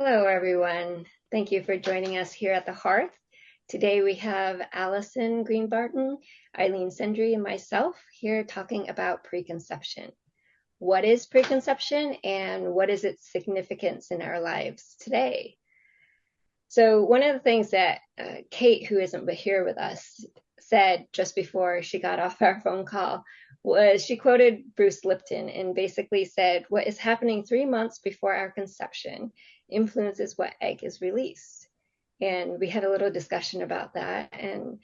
Hello, everyone. Thank you for joining us here at the Hearth. Today we have Alison Greene-Barton, Eileen Sendrey, and myself here talking about preconception. What is preconception and what is its significance in our lives today? So one of the things that Kate, who isn't here with us, said just before she got off our phone call was she quoted Bruce Lipton and basically said, what is happening 3 months before our conception influences what egg is released. And we had a little discussion about that and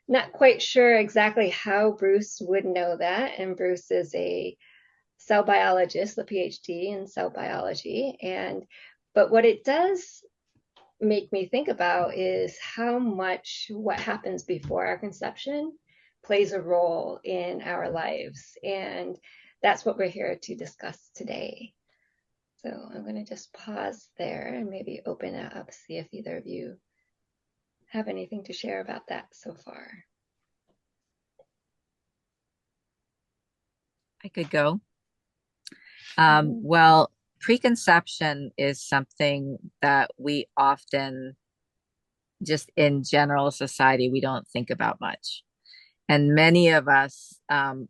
not quite sure exactly how Bruce would know that. And Bruce is a cell biologist, a PhD in cell biology. But what it does make me think about is how much what happens before our conception plays a role in our lives. And that's what we're here to discuss today. So I'm going to just pause there and maybe open it up, see if either of you have anything to share about that so far. I could go. Well, preconception is something that we often, just in general society, we don't think about much. And many of us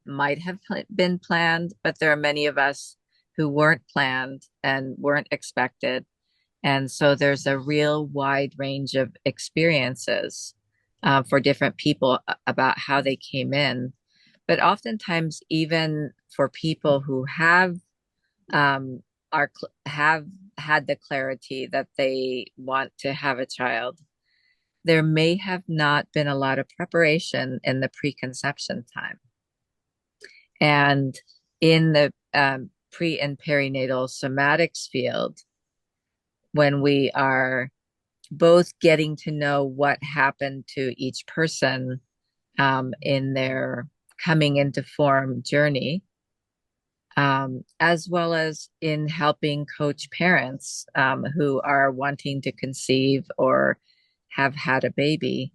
might have been planned, but there are many of us who weren't planned and weren't expected. And so there's a real wide range of experiences for different people about how they came in. But oftentimes, even for people who have have had the clarity that they want to have a child, there may have not been a lot of preparation in the preconception time. And in the pre and perinatal somatics field, when we are both getting to know what happened to each person in their coming into form journey, as well as in helping coach parents who are wanting to conceive or have had a baby,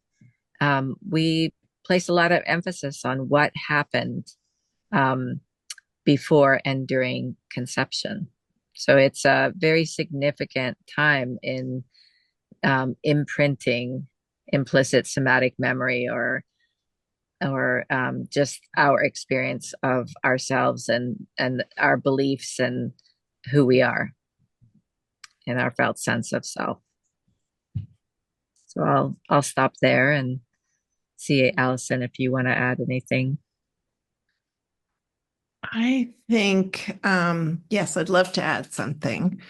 we place a lot of emphasis on what happened before and during conception. So it's a very significant time in imprinting implicit somatic memory or just our experience of ourselves and our beliefs and who we are and our felt sense of self. So I'll stop there and see, Alison, if you want to add anything. I think, yes, I'd love to add something.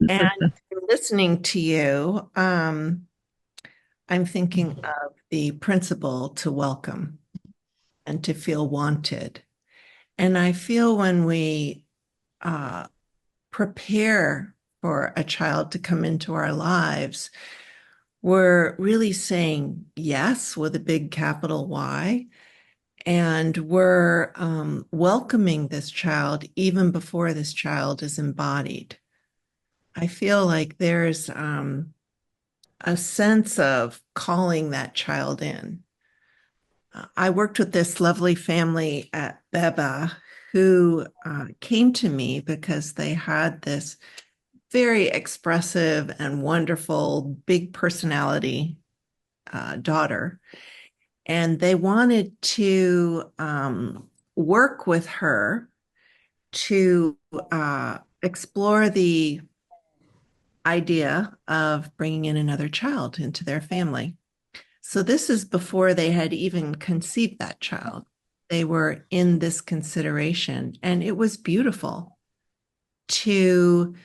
And listening to you, I'm thinking of the principle to welcome and to feel wanted. And I feel when we prepare for a child to come into our lives, we're really saying yes with a big capital Y. And we're welcoming this child even before this child is embodied. I feel like there's a sense of calling that child in. I worked with this lovely family at Beba who came to me because they had this very expressive and wonderful, big personality daughter. And they wanted to work with her to explore the idea of bringing in another child into their family. So this is before they had even conceived that child. They were in this consideration, and it was beautiful to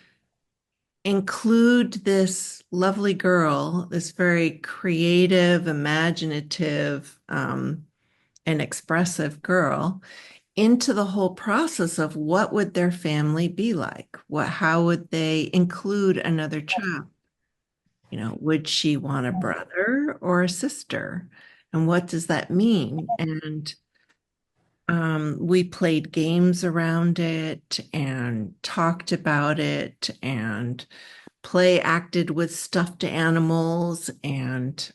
include this lovely girl, this very creative, imaginative, and expressive girl into the whole process of what would their family be like? How would they include another child? You know, would she want a brother or a sister? And what does that mean? And we played games around it and talked about it and play acted with stuffed animals and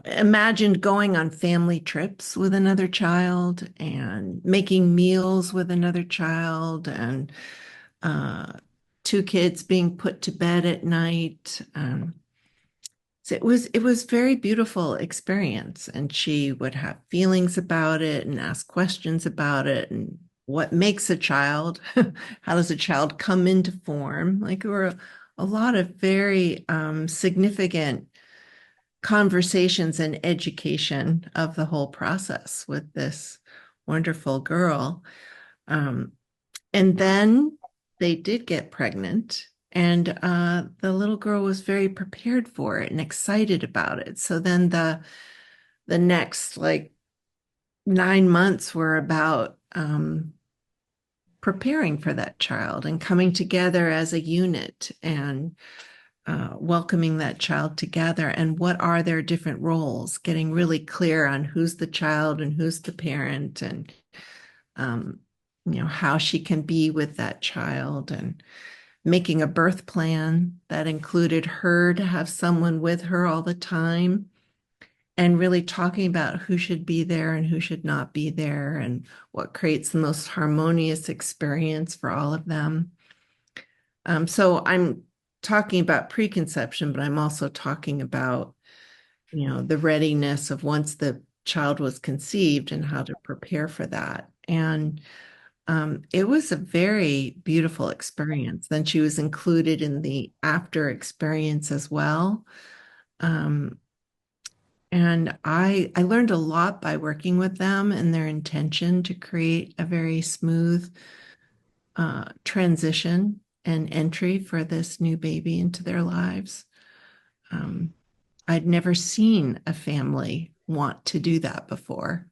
imagined going on family trips with another child and making meals with another child and two kids being put to bed at night. So it was very beautiful experience, and she would have feelings about it and ask questions about it and what makes a child, how does a child come into form? Like there were a lot of very significant conversations and education of the whole process with this wonderful girl. Um, and then they did get pregnant, and the little girl was very prepared for it and excited about it. So then the next like 9 months were about preparing for that child and coming together as a unit and welcoming that child together and what are their different roles, getting really clear on who's the child and who's the parent and um, how she can be with that child and making a birth plan that included her to have someone with her all the time and really talking about who should be there and who should not be there and what creates the most harmonious experience for all of them. So I'm talking about preconception, but I'm also talking about, the readiness of once the child was conceived and how to prepare for that. And it was a very beautiful experience. Then she was included in the after experience as well. And I learned a lot by working with them and their intention to create a very smooth transition and entry for this new baby into their lives. I'd never seen a family want to do that before.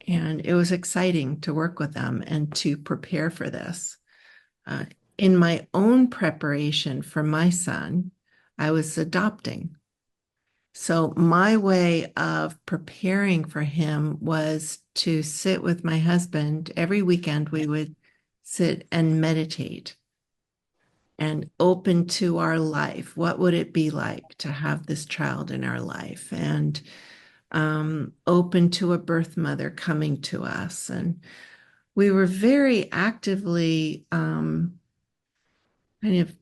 And it was exciting to work with them and to prepare for this. In my own preparation for my son, I was adopting. So my way of preparing for him was to sit with my husband. Every weekend, we would sit and meditate and open to our life. What would it be like to have this child in our life? And open to a birth mother coming to us. And we were very actively kind of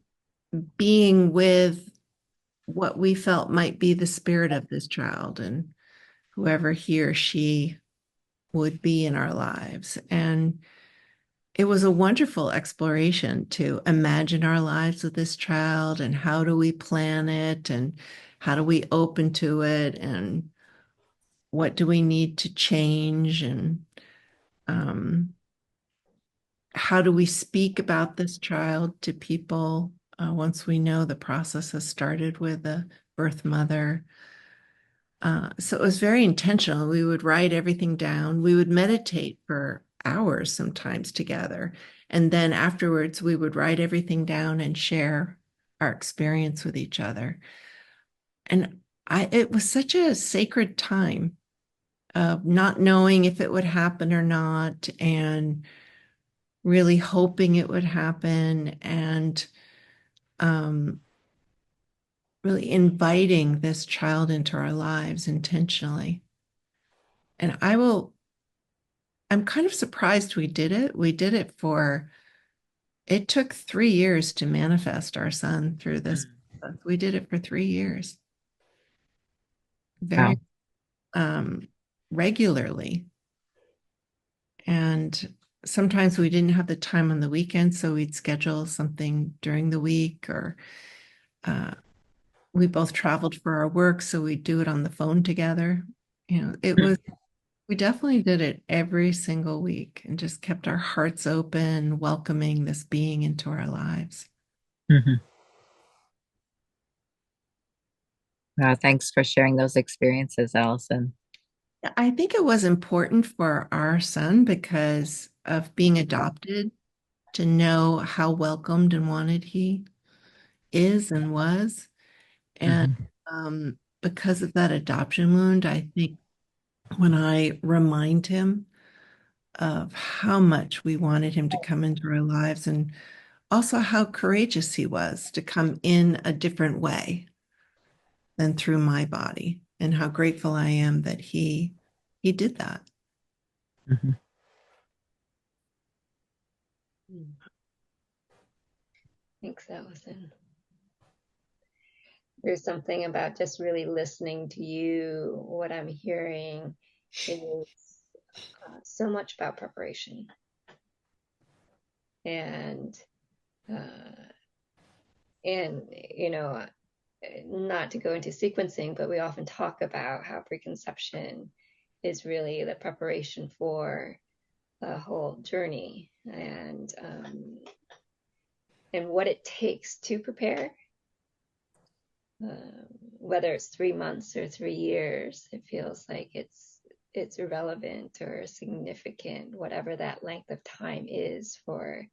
being with what we felt might be the spirit of this child and whoever he or she would be in our lives. And it was a wonderful exploration to imagine our lives with this child and how do we plan it and how do we open to it and what do we need to change and um, how do we speak about this child to people once we know the process has started with the birth mother. So it was very intentional. We would write everything down. We would meditate for hours sometimes together. And then afterwards, we would write everything down and share our experience with each other. And it was such a sacred time of not knowing if it would happen or not, and really hoping it would happen, and really inviting this child into our lives intentionally. And I'm kind of surprised we did it. We did it it took 3 years to manifest our son through this. We did it for 3 years, very regularly. And sometimes we didn't have the time on the weekend, so we'd schedule something during the week, or we both traveled for our work, so we'd do it on the phone together. We definitely did it every single week and just kept our hearts open, welcoming this being into our lives. Mm-hmm. Thanks for sharing those experiences, Alison. I think it was important for our son because of being adopted to know how welcomed and wanted he is and was. And because of that adoption wound, I think when I remind him of how much we wanted him to come into our lives and also how courageous he was to come in a different way than through my body, and how grateful I am that he did that. Thanks, Allison. There's something about just really listening to you. What I'm hearing is so much about preparation. And, you know, not to go into sequencing, but we often talk about how preconception is really the preparation for the whole journey, and what it takes to prepare. Whether it's 3 months or 3 years, it feels like it's irrelevant or significant, whatever that length of time is for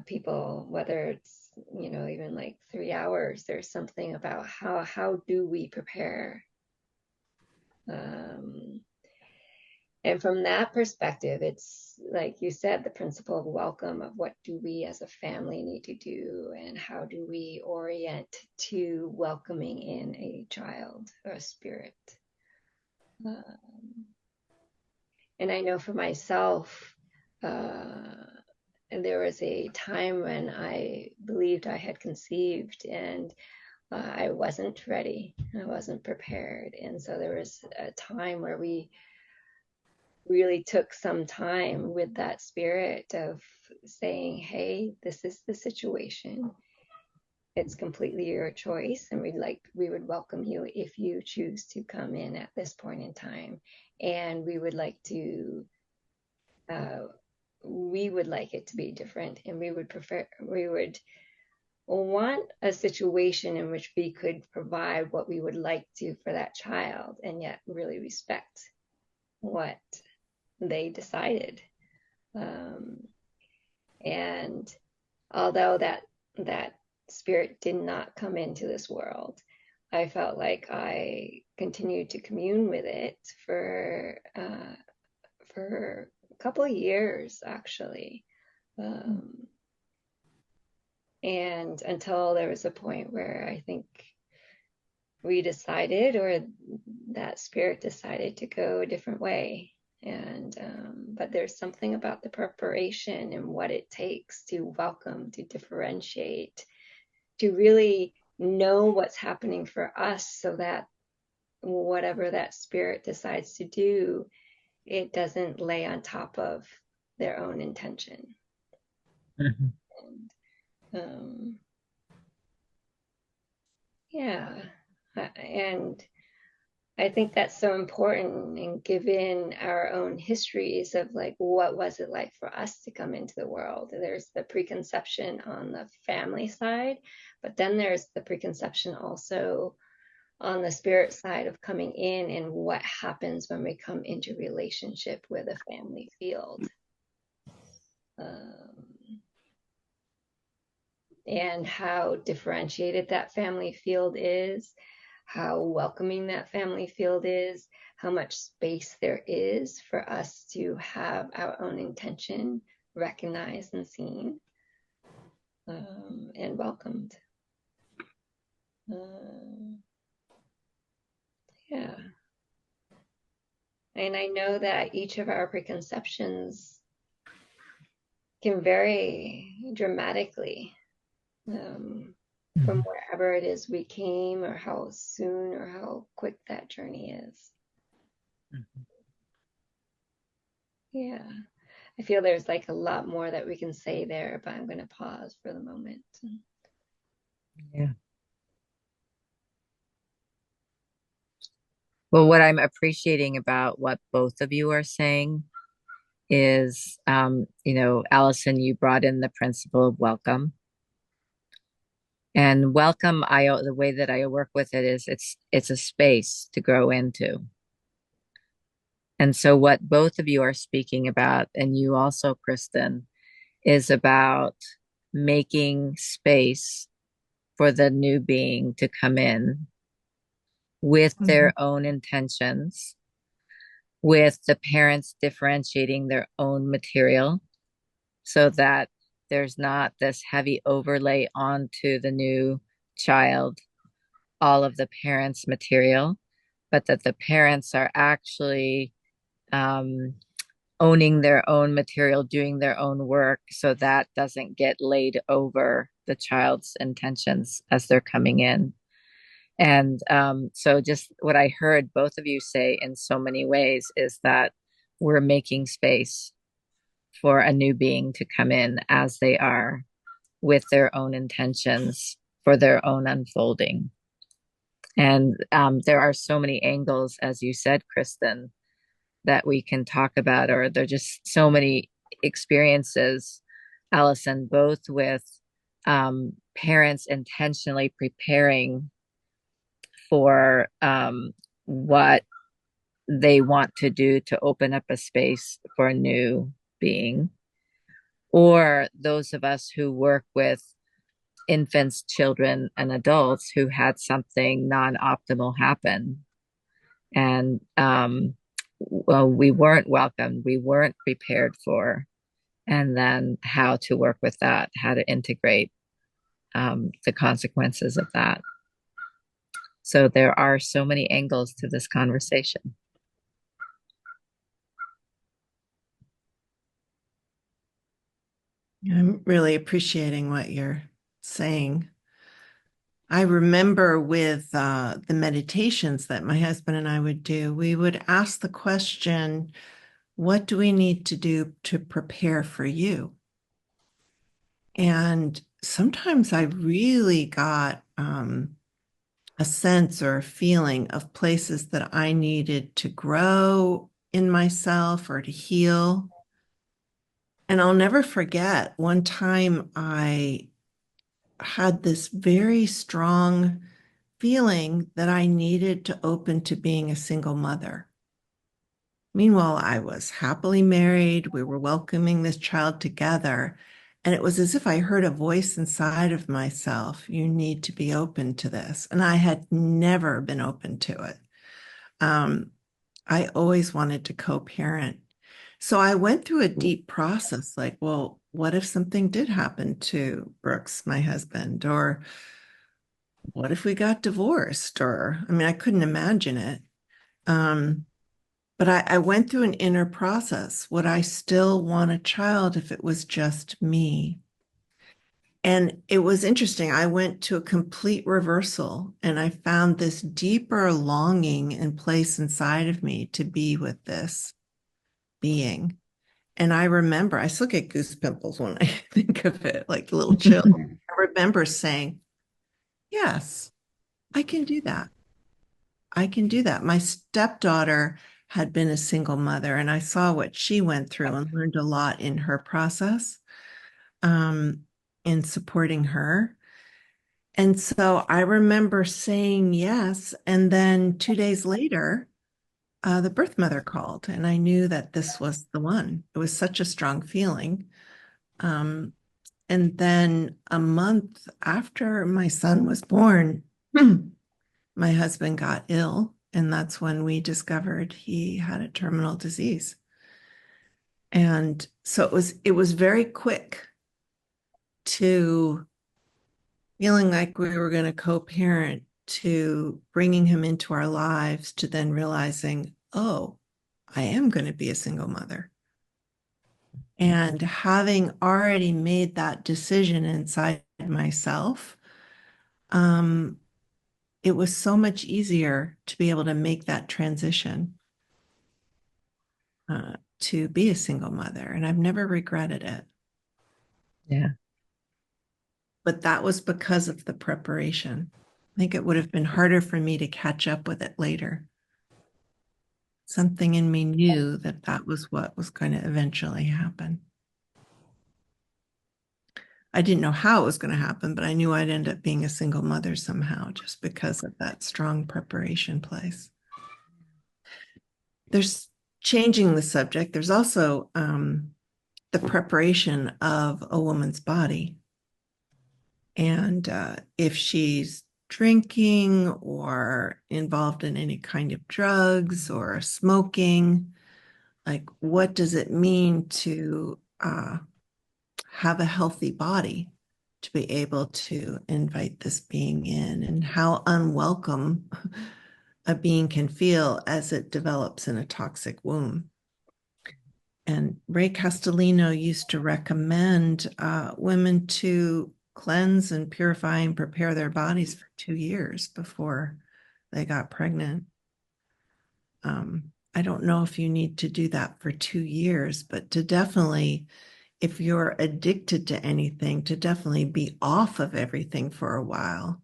people, whether it's, you know, even like 3 hours. There's something about how do we prepare, and from that perspective, it's like you said, the principle of welcome, of what do we as a family need to do, and how do we orient to welcoming in a child or a spirit. And I know for myself, and there was a time when I believed I had conceived, and I wasn't ready. I wasn't prepared. And so there was a time where we really took some time with that spirit of saying, hey, this is the situation. It's completely your choice, and we would welcome you if you choose to come in at this point in time. And we would like it to be different, and we would want a situation in which we could provide what we would like to for that child, and yet really respect what they decided. And although that spirit did not come into this world, I felt like I continued to commune with it for a couple of years, actually. And until there was a point where I think we decided, or that spirit decided, to go a different way. And but there's something about the preparation and what it takes to welcome, to differentiate, to really know what's happening for us, so that whatever that spirit decides to do, it doesn't lay on top of their own intention. Mm-hmm. And, yeah, and I think that's so important, and given our own histories of like, what was it like for us to come into the world? There's the preconception on the family side, but then there's the preconception also on the spirit side of coming in, and what happens when we come into relationship with a family field. And how differentiated that family field is, how welcoming that family field is, how much space there is for us to have our own intention recognized and seen, and welcomed. Yeah. And I know that each of our preconceptions can vary dramatically from wherever it is we came, or how soon or how quick that journey is. Mm-hmm. Yeah. I feel there's like a lot more that we can say there, but I'm going to pause for the moment. Yeah. Well, what I'm appreciating about what both of you are saying is, you know, Allison, you brought in the principle of welcome. And welcome, the way that I work with it is it's a space to grow into. And so what both of you are speaking about, and you also, Kristin, is about making space for the new being to come in with their own intentions, with the parents differentiating their own material, so that there's not this heavy overlay onto the new child, all of the parents' material, but that the parents are actually owning their own material, doing their own work, so that doesn't get laid over the child's intentions as they're coming in. And so just what I heard both of you say in so many ways is that we're making space for a new being to come in as they are, with their own intentions for their own unfolding. And there are so many angles, as you said, Kristin, that we can talk about, or there are just so many experiences, Alison, both with parents intentionally preparing for what they want to do to open up a space for a new being, or those of us who work with infants, children, and adults who had something non-optimal happen. And well, we weren't welcomed, we weren't prepared for, and then how to work with that, how to integrate the consequences of that. So there are so many angles to this conversation. I'm really appreciating what you're saying. I remember with the meditations that my husband and I would do, we would ask the question, what do we need to do to prepare for you? And sometimes I really got a sense or a feeling of places that I needed to grow in myself or to heal. And I'll never forget one time I had this very strong feeling that I needed to open to being a single mother. Meanwhile, I was happily married. We were welcoming this child together. And it was as if I heard a voice inside of myself, you need to be open to this. And I had never been open to it. I always wanted to co-parent. So I went through a deep process like, well, what if something did happen to Brooks, my husband? Or what if we got divorced? Or, I mean, I couldn't imagine it. But I went through an inner process. Would I still want a child if it was just me? And it was interesting. I went to a complete reversal and I found this deeper longing and place inside of me to be with this being. And I remember, I still get goose pimples when I think of it, like a little chill. I remember saying, yes, I can do that. I can do that. My stepdaughter had been a single mother, and I saw what she went through and learned a lot in her process in supporting her. And so I remember saying yes. And then 2 days later, the birth mother called, and I knew that this was the one. It was such a strong feeling. And then a month after my son was born, my husband got ill, and that's when we discovered he had a terminal disease. And so it was very quick to feeling like we were going to co-parent, to bringing him into our lives, to then realizing, oh, I am going to be a single mother. And having already made that decision inside myself, it was so much easier to be able to make that transition to be a single mother. And I've never regretted it. Yeah. But that was because of the preparation. I think it would have been harder for me to catch up with it later. Something in me knew that that was what was going to eventually happen. I didn't know how it was going to happen, but I knew I'd end up being a single mother somehow just because of that strong preparation place. There's changing the subject. There's also the preparation of a woman's body. And if she's drinking or involved in any kind of drugs or smoking, like what does it mean to have a healthy body to be able to invite this being in, and how unwelcome a being can feel as it develops in a toxic womb. And Ray Castellino used to recommend women to cleanse and purify and prepare their bodies for 2 years before they got pregnant. I don't know if you need to do that for 2 years, but to definitely, if you're addicted to anything, to definitely be off of everything for a while,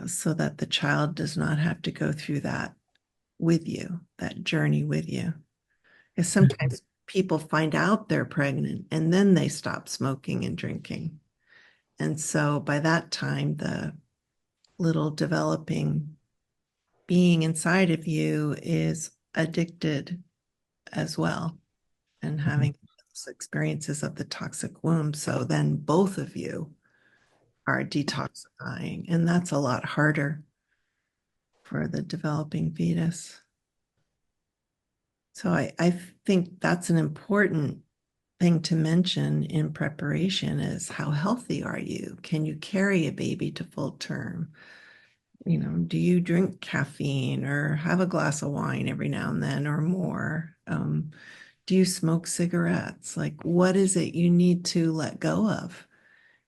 so that the child does not have to go through that with you, that journey with you. Because sometimes people find out they're pregnant and then they stop smoking and drinking. And so by that time, the little developing being inside of you is addicted as well and having those experiences of the toxic womb. So then both of you are detoxifying, and that's a lot harder for the developing fetus. So I think that's an important thing to mention in preparation is how healthy are you? Can you carry a baby to full term? Do you drink caffeine or have a glass of wine every now and then or more? Do you smoke cigarettes? Like, what is it you need to let go of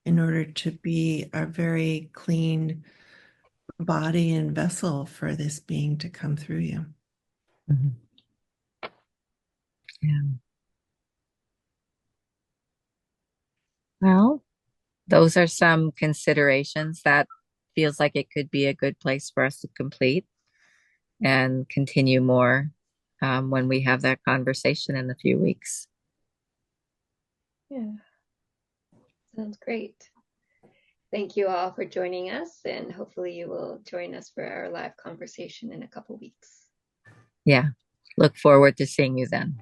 in order to be a very clean body and vessel for this being to come through you? Mhm. Yeah. Well, those are some considerations that feels like it could be a good place for us to complete and continue more when we have that conversation in a few weeks. Yeah, sounds great. Thank you all for joining us, and hopefully you will join us for our live conversation in a couple weeks. Yeah. Look forward to seeing you then.